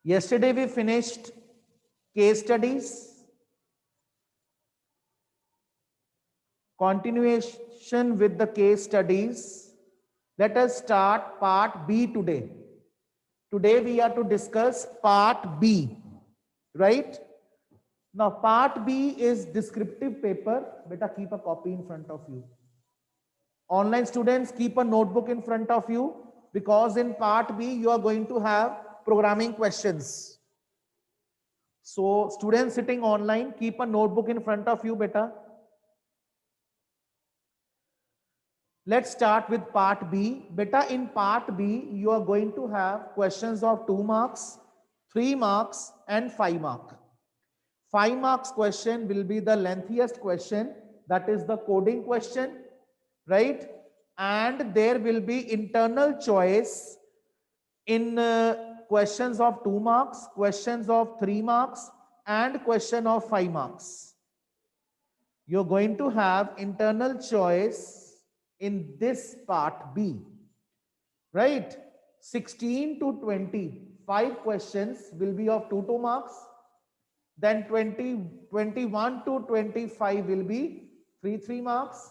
Yesterday we finished case studies. Continuation with the case studies. Let us start part B today. Today we are to discuss part B, right? Now part B is descriptive paper. Beta, keep a copy in front of you. Online students, keep a notebook in front of you, because in part B you are going to have programming questions. So students sitting online, keep a notebook in front of you, beta. Let's start with part B. Beta, in part B, you are going to have questions of 2 marks, 3 marks and 5 marks. 5 marks question will be the lengthiest question, that is the coding question, right? And there will be internal choice in questions of 2 marks, questions of 3 marks and question of 5 marks. You're going to have internal choice in this part B, right? 16 to 20, 5 questions will be of 2 marks. Then 21 to 25 will be 3 marks.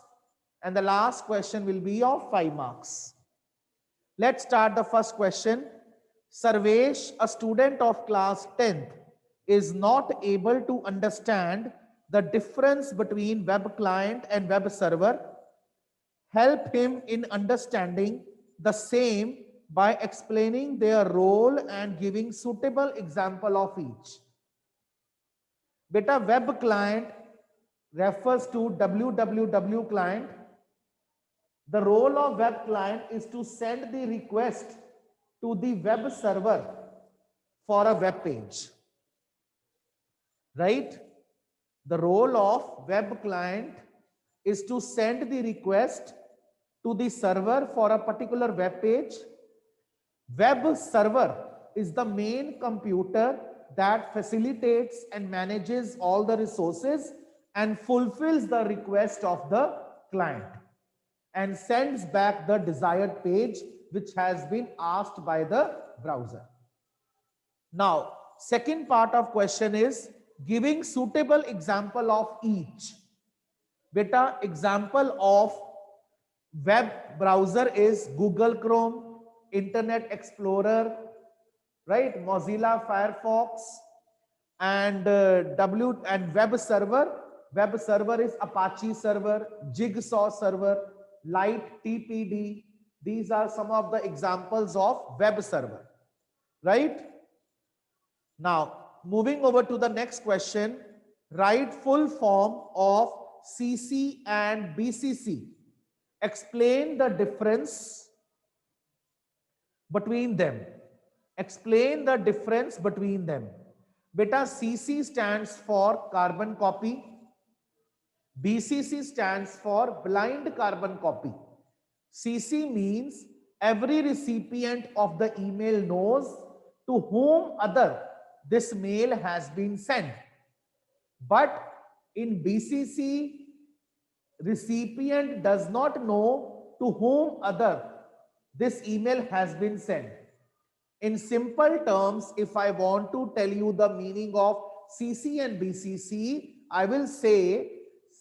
And the last question will be of 5 marks. Let's start the first question. Sarvesh, a student of class 10th, is not able to understand the difference between web client and web server. Help him in understanding the same by explaining their role and giving suitable example of each. Beta, web client refers to www client. The role of web client is to send the request to the web server for a web page, right? The role of web client is to send the request to the server for a particular web page. Web server is the main computer that facilitates and manages all the resources and fulfills the request of the client and sends back the desired page which has been asked by the browser. Now, second part of question is giving suitable example of each. Beta, example of web browser is Google Chrome, Internet Explorer, right? Mozilla Firefox, and web server. Web server is Apache server, Jigsaw server, Light TPD. These are some of the examples of web server, right? Now, moving over to the next question, write full form of CC and BCC. Explain the difference between them. Explain the difference between them. Beta, CC stands for carbon copy. BCC stands for blind carbon copy. CC means every recipient of the email knows to whom other this mail has been sent. But in BCC, recipient does not know to whom other this email has been sent. In simple terms, if I want to tell you the meaning of CC and BCC, I will say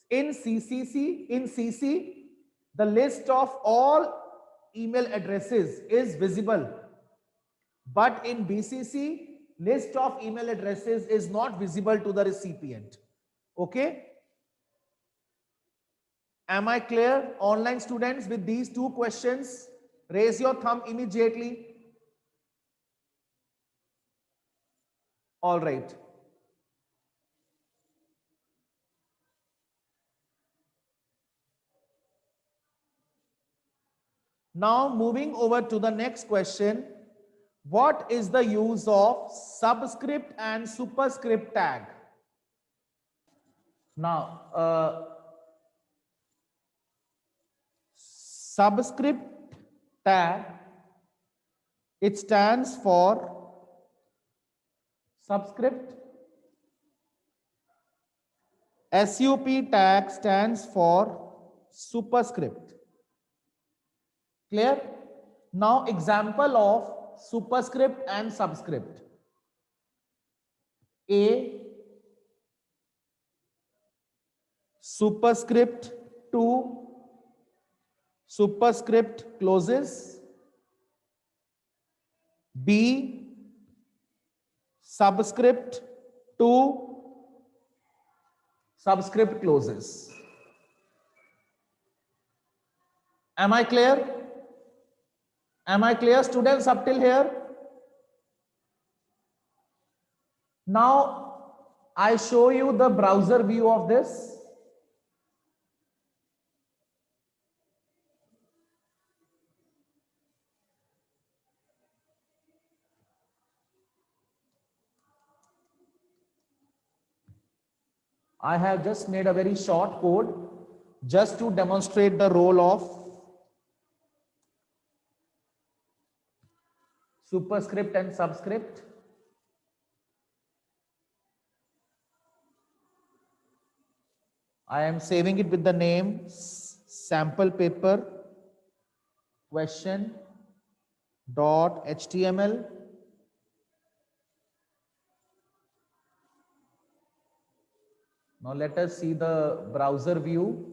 in CC, the list of all email addresses is visible. But in BCC, list of email addresses is not visible to the recipient. Okay? Am I clear? Online students, with these 2 questions, raise your thumb immediately. All right. Now moving over to the next question. What is the use of subscript and superscript tag? Now, subscript tag, it stands for subscript. SUP tag stands for superscript. Clear? Now example of superscript and subscript. A superscript 2 superscript closes, B subscript 2 subscript closes. Am I clear? Am I clear, students, up till here? Now I show you the browser view of this. I have just made a very short code just to demonstrate the role of superscript and subscript. I am saving it with the name sample paper question.html. Now let us see the browser view.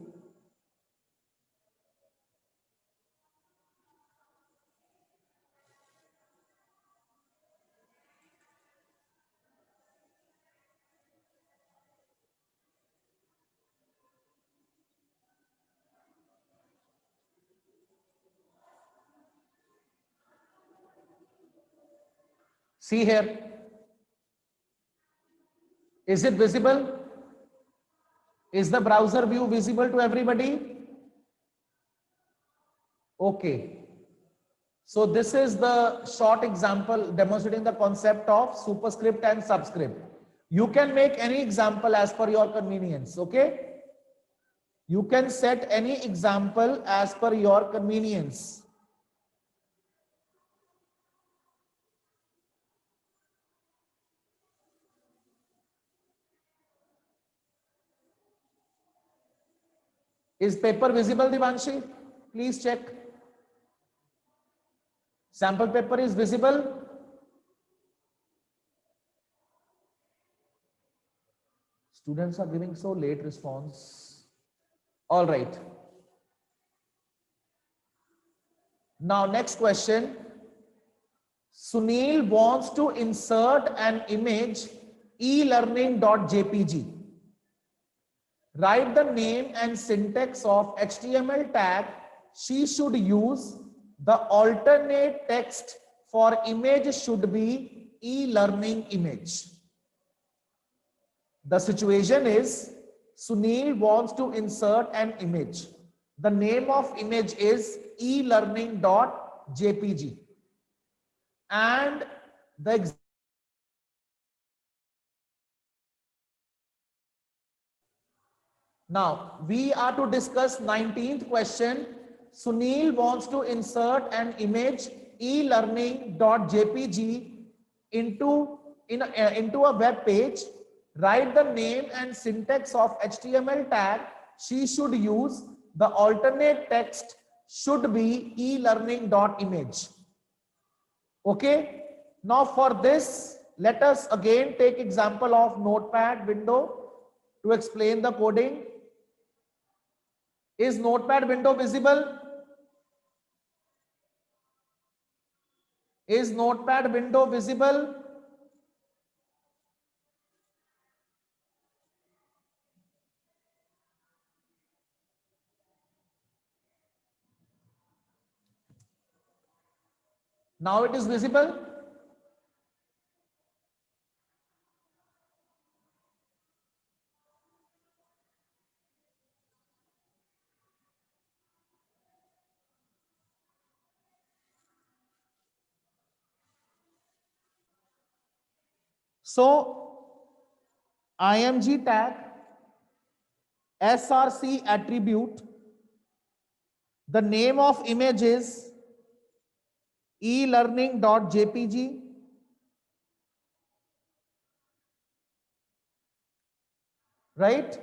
See here. Is it visible? Is the browser view visible to everybody? Okay. So this is the short example demonstrating the concept of superscript and subscript. You can make any example as per your convenience. Okay. You can set any example as per your convenience. Is paper visible, Divanshi? Please check. Sample paper is visible. Students are giving so late response. All right. Now next question. Sunil wants to insert an image e-learning.jpg. Write the name and syntax of HTML tag. She should use the alternate text for image should be e-learning image. The situation is Sunil wants to insert an image. The name of image is e-learning.jpg. And the now we are to discuss 19th question. Sunil wants to insert an image e-learning.jpg into a web page. Write the name and syntax of HTML tag. She should use the alternate text should be e-learning.image. Okay. Now for this, let us again take example of Notepad window to explain the coding. Is Notepad window visible? Is Notepad window visible? Now it is visible. So img tag, src attribute, the name of image is e-learning.jpg. Right?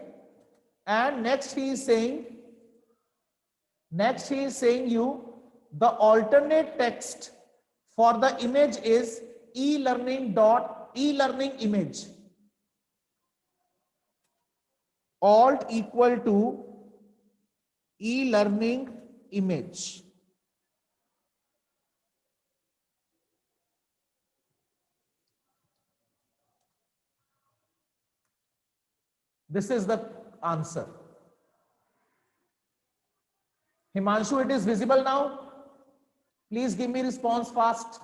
And next he is saying you the alternate text for the image is e-learning image. alt equal to e-learning image. This is the answer. Himanshu, it is visible now? Please give me response fast.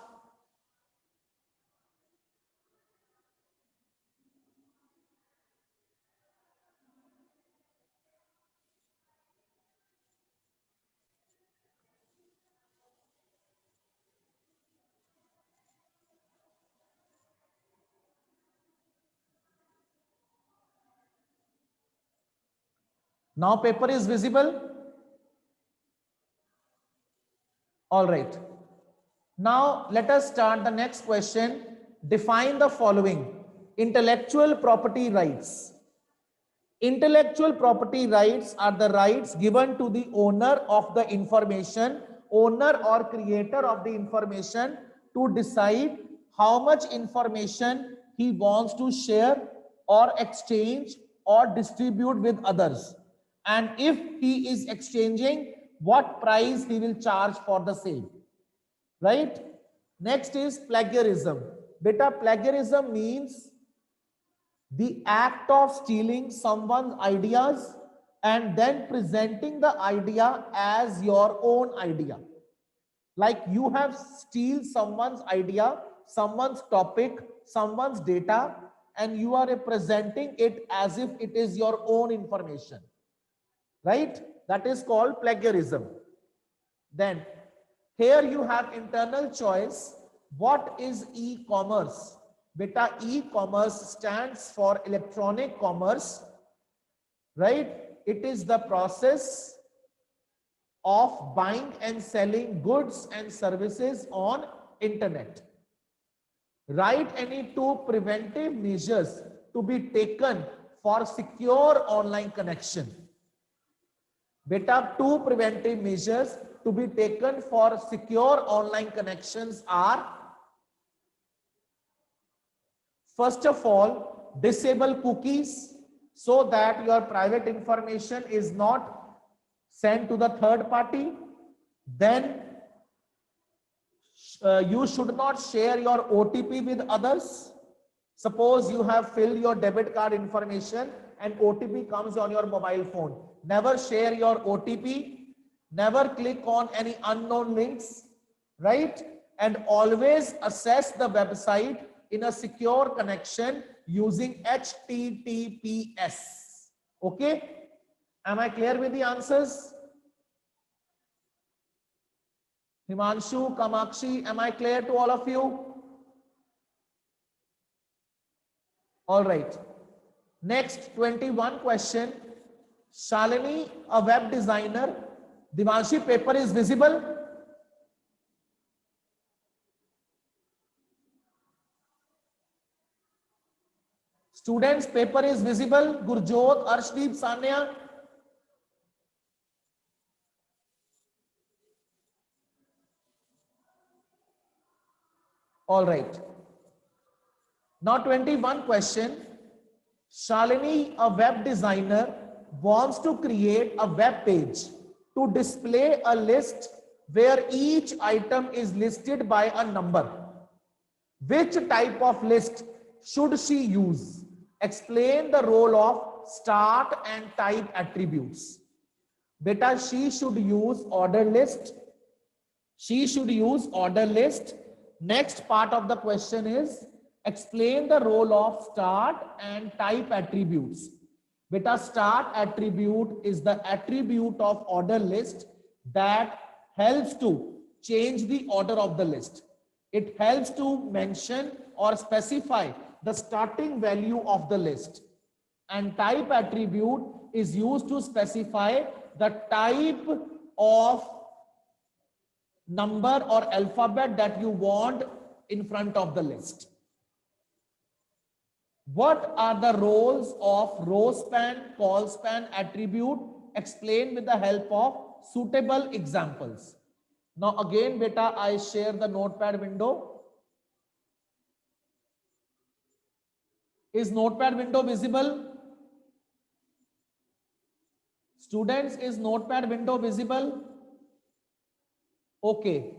Now paper is visible. All right. Now let us start the next question. Define the following. Intellectual property rights. Intellectual property rights are the rights given to the owner of the information, owner or creator of the information, to decide how much information he wants to share or exchange or distribute with others. And if he is exchanging, what price he will charge for the same. Right? Next is plagiarism. Beta, plagiarism means the act of stealing someone's ideas and then presenting the idea as your own idea. Like you have steal someone's idea, someone's topic, someone's data, and you are representing it as if it is your own information. Right? That is called plagiarism. Then here you have internal choice. What is e-commerce? Beta, e-commerce stands for electronic commerce, right? It is the process of buying and selling goods and services on internet. Write any two preventive measures to be taken for secure online connection. Beta, two preventive measures to be taken for secure online connections are: first of all, disable cookies so that your private information is not sent to the third party. Then you should not share your OTP with others. Suppose you have filled your debit card information and OTP comes on your mobile phone. Never share your OTP. Never click on any unknown links, right? And always access the website in a secure connection using HTTPS. Okay? Am I clear with the answers? Himanshu, Kamakshi, am I clear to all of you? All right. Next, 21 question. Shalini, a web designer. Divanshi, paper is visible. Students, paper is visible. Gurjot, Arshdeep, Sanya. All right. Now 21 question. Shalini, a web designer, wants to create a web page to display a list where each item is listed by a number. Which type of list should she use? Explain the role of start and type attributes. Beta, she should use order list. She should use order list. Next part of the question is explain the role of start and type attributes. Beta, start attribute is the attribute of order list that helps to change the order of the list. It helps to mention or specify the starting value of the list. And type attribute is used to specify the type of number or alphabet that you want in front of the list. What are the roles of row span, call span attribute? Explain with the help of suitable examples. Now again, beta, I share the notepad window. Is notepad window visible? Students, is notepad window visible? Okay.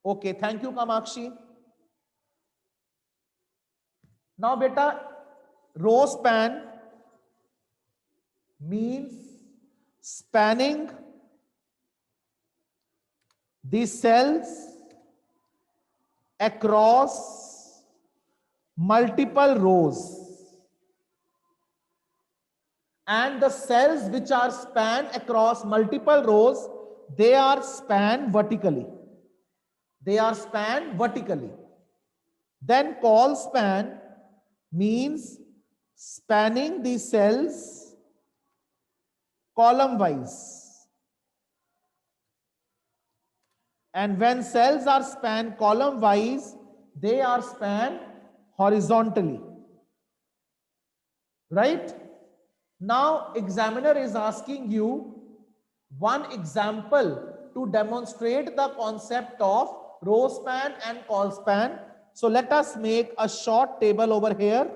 Okay, thank you, Kamakshi. Now, beta, row span means spanning the cells across multiple rows, and the cells which are spanned across multiple rows, they are spanned vertically. They are spanned vertically. Then col span means spanning the cells column wise. And when cells are spanned column wise, they are spanned horizontally. Right? Now, examiner is asking you one example to demonstrate the concept of row span and col span. So let us make a short table over here.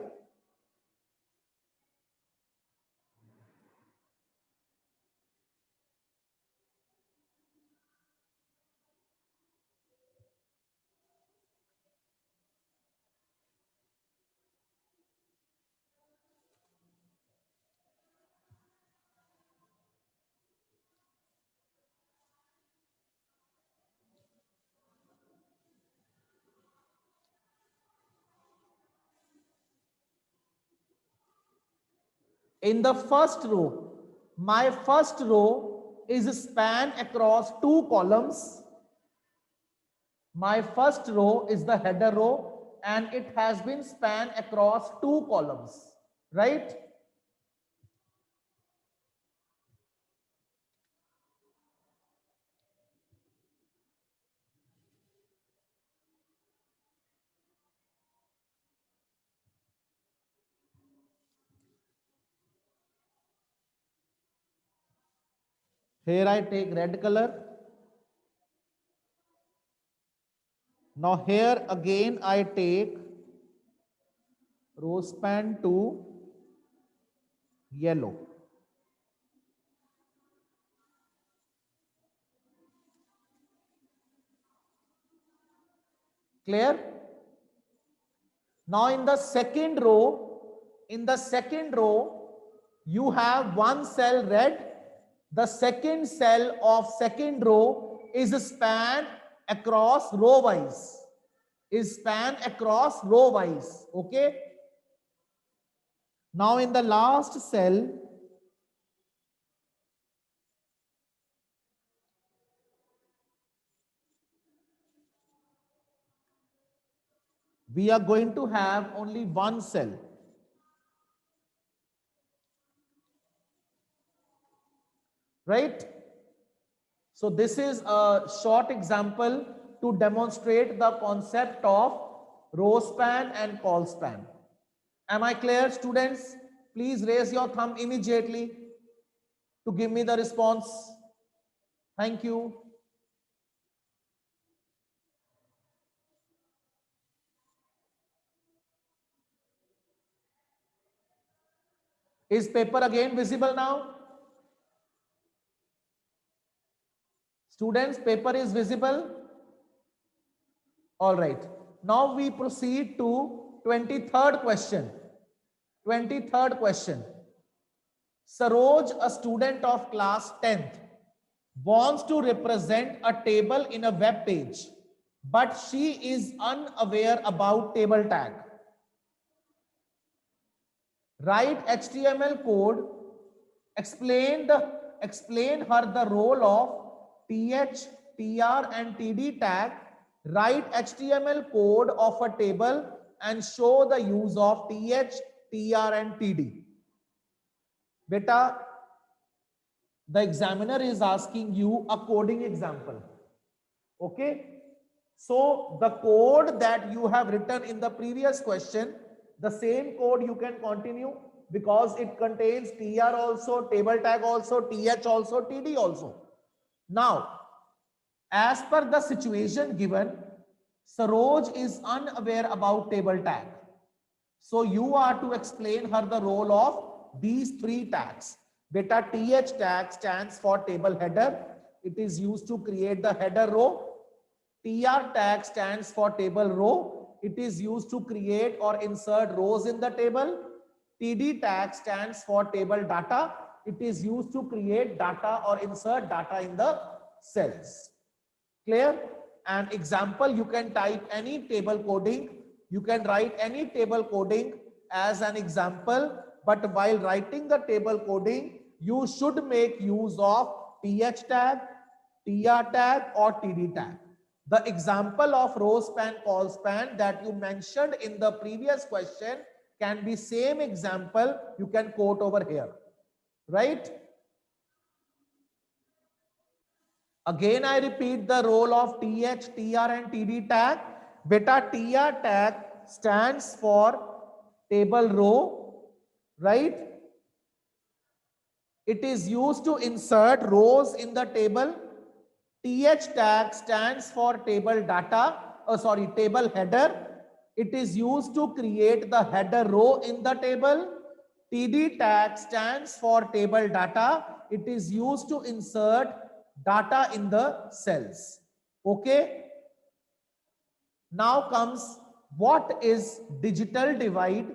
In the first row, my first row is span across two columns. My first row is the header row and it has been spanned across two columns, right? Here I take red color. Now here again I take row span to yellow. Clear? Now in the second row, you have one cell red. The second cell of second row is spanned across row wise. Okay? Now in the last cell, we are going to have only one cell. Right? So this is a short example to demonstrate the concept of row span and col span. Am I clear, students? Please raise your thumb immediately to give me the response. Thank you. Is paper again visible now? Students, paper is visible? All right. Now we proceed to 23rd question. 23rd question. Saroj, a student of class 10th, wants to represent a table in a web page, but she is unaware about table tag. Write HTML code, explain her the role of th, tr and td tag. Write HTML code of a table and show the use of th, tr and td. Beta, the examiner is asking you a coding example. Okay? So the code that you have written in the previous question, the same code you can continue because it contains tr also, table tag also, th also, td also. Now, as per the situation given, Saroj is unaware about table tag. So you are to explain her the role of these three tags. Beta TH tag stands for table header. It is used to create the header row. TR tag stands for table row. It is used to create or insert rows in the table. TD tag stands for table data. It is used to create data or insert data in the cells. Clear? An example, you can type any table coding. You can write any table coding as an example, but while writing the table coding, you should make use of TH tag, TR tag or TD tag. The example of row span, call span that you mentioned in the previous question can be same example you can quote over here, right? Again, I repeat the role of TH, TR and TD tag. Beta TR tag stands for table row, right? It is used to insert rows in the table. TH tag stands for table data, table header. It is used to create the header row in the table. TD tag stands for table data. It is used to insert data in the cells. Okay. Now comes what is digital divide?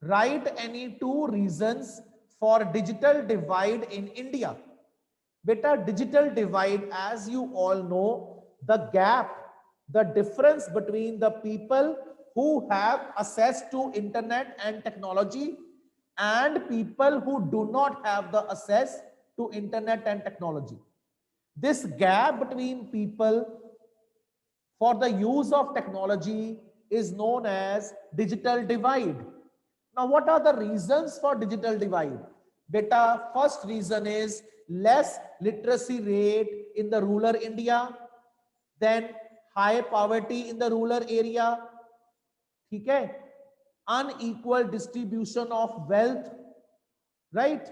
Write any two reasons for digital divide in India. Beta, digital divide, as you all know, the gap, the difference between the people who have access to internet and technology and people who do not have the access to internet and technology. This gap between people for the use of technology is known as digital divide. Now, what are the reasons for digital divide? Beta, first reason is less literacy rate in the rural India, then high poverty in the rural area, okay? Unequal distribution of wealth, right?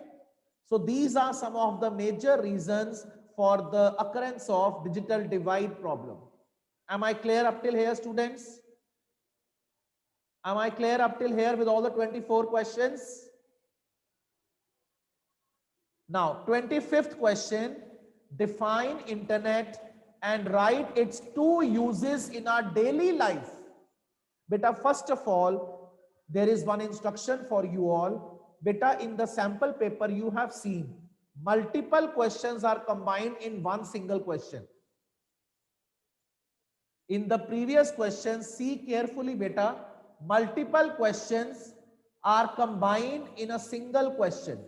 So these are some of the major reasons for the occurrence of digital divide problem. Am I clear up till here, students? Am I clear up till here with all the 24 questions? Now, 25th question, define internet and write its two uses in our daily life. Beta, first of all, there is one instruction for you all. Beta, in the sample paper you have seen, multiple questions are combined in one single question. In the previous question, see carefully, beta, multiple questions are combined in a single question.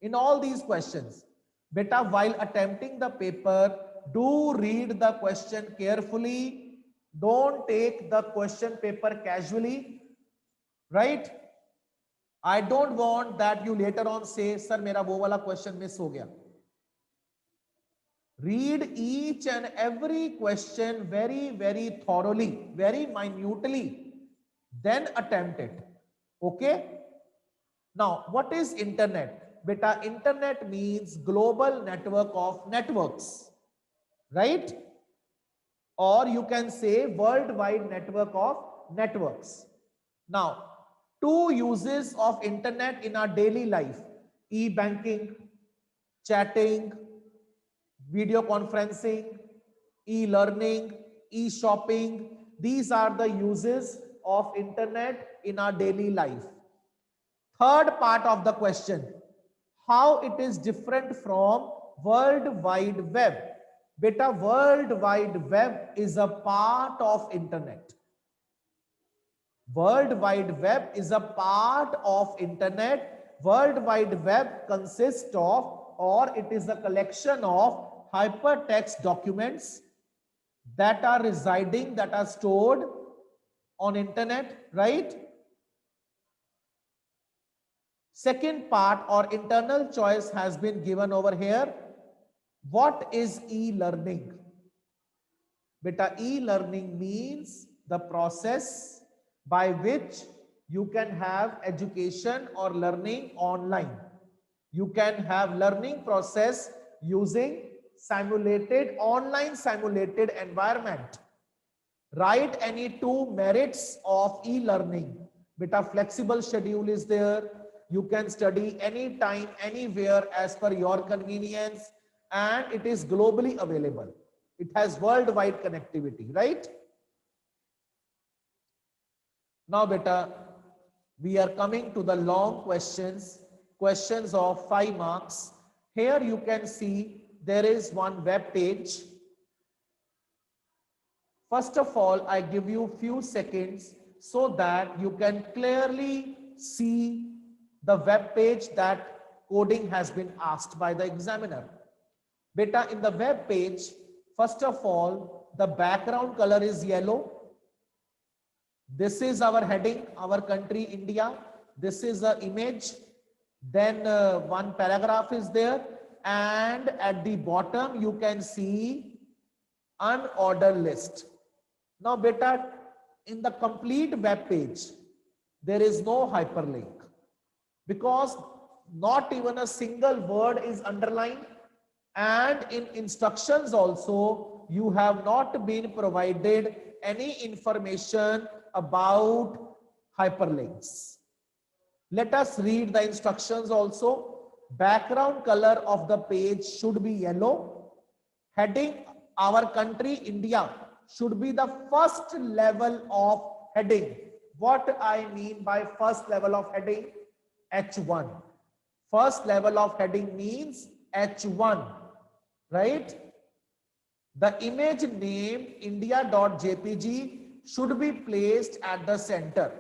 In all these questions, beta, while attempting the paper, do read the question carefully. Don't take the question paper casually, right? I don't want that you later on say, sir, mera wo wala question miss ho gaya. Read each and every question very, very thoroughly, very minutely, then attempt it. Okay? Now, what is internet? Beta, internet means global network of networks, right? Or you can say worldwide network of networks. Now, two uses of internet in our daily life: e-banking, chatting, video conferencing, e-learning, e-shopping. These are the uses of internet in our daily life. Third part of the question, how it is different from World Wide Web. Beta, World Wide Web is a part of internet. World Wide Web is a part of internet. World Wide Web consists of, or it is a collection of hypertext documents that are residing, that are stored on internet, right? Second part or internal choice has been given over here. What is e-learning? Beta, e-learning means the process by which you can have education or learning online. You can have learning process using simulated, online simulated environment. Write any two merits of e-learning. Beta, flexible schedule is there, You can study anytime, anywhere as per your convenience, and it is globally available. It has worldwide connectivity, right? Now, beta, we are coming to the long questions, questions of 5 marks. Here you can see there is one web page. First of all, I give you few seconds so that you can clearly see the web page that coding has been asked by the examiner. Beta, in the web page, first of all, the background color is yellow. This is our heading, our country, India. This is the image. Then one paragraph is there. And at the bottom, you can see unordered list. Now, beta, in the complete web page, there is no hyperlink because not even a single word is underlined. And in instructions also, you have not been provided any information about hyperlinks. Let us read the instructions also. Background color of the page should be yellow. Heading, our country, India, should be the first level of heading. What I mean by first level of heading? H1. First level of heading means H1, right? The image name India.jpg should be placed at the center.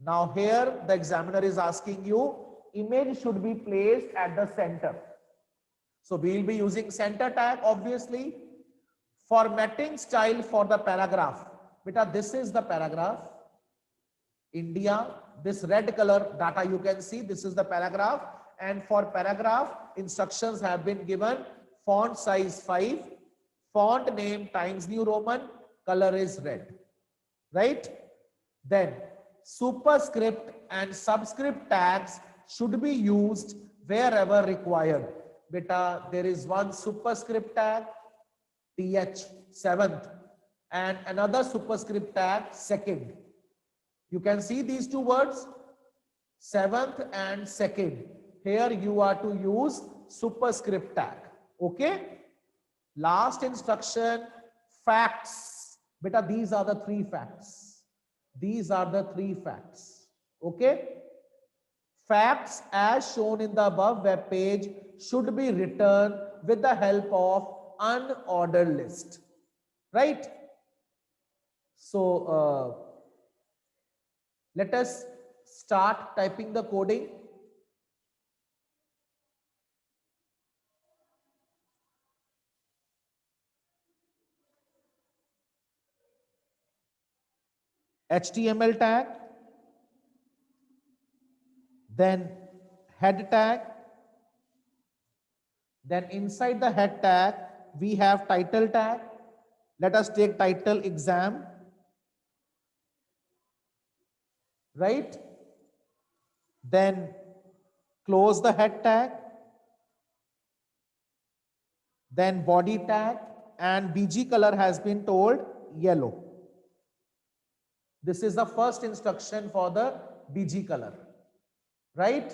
Now here the examiner is asking you, image should be placed at the center. So we will be using center tag, obviously. Formatting style for the paragraph. Beta, this is the paragraph. India, this red color data you can see, this is the paragraph. And for paragraph, instructions have been given. Font size 5, font name Times New Roman, color is red, right? Then superscript and subscript tags should be used wherever required. Beta, there is one superscript tag, TH, 7th, and another superscript tag, 2nd. You can see these two words, 7th and 2nd. Here you are to use superscript tag. Okay. Last instruction, facts. Beta, these are the 3 facts. These are the 3 facts. Okay. Facts as shown in the above web page should be written with the help of unordered list. Right. So let us start typing the coding. HTML tag, then head tag, then inside the head tag we have title tag. Let us take title exam, right? Then close the head tag, then body tag, and BG color has been told yellow. This is the first instruction for the BG color, right?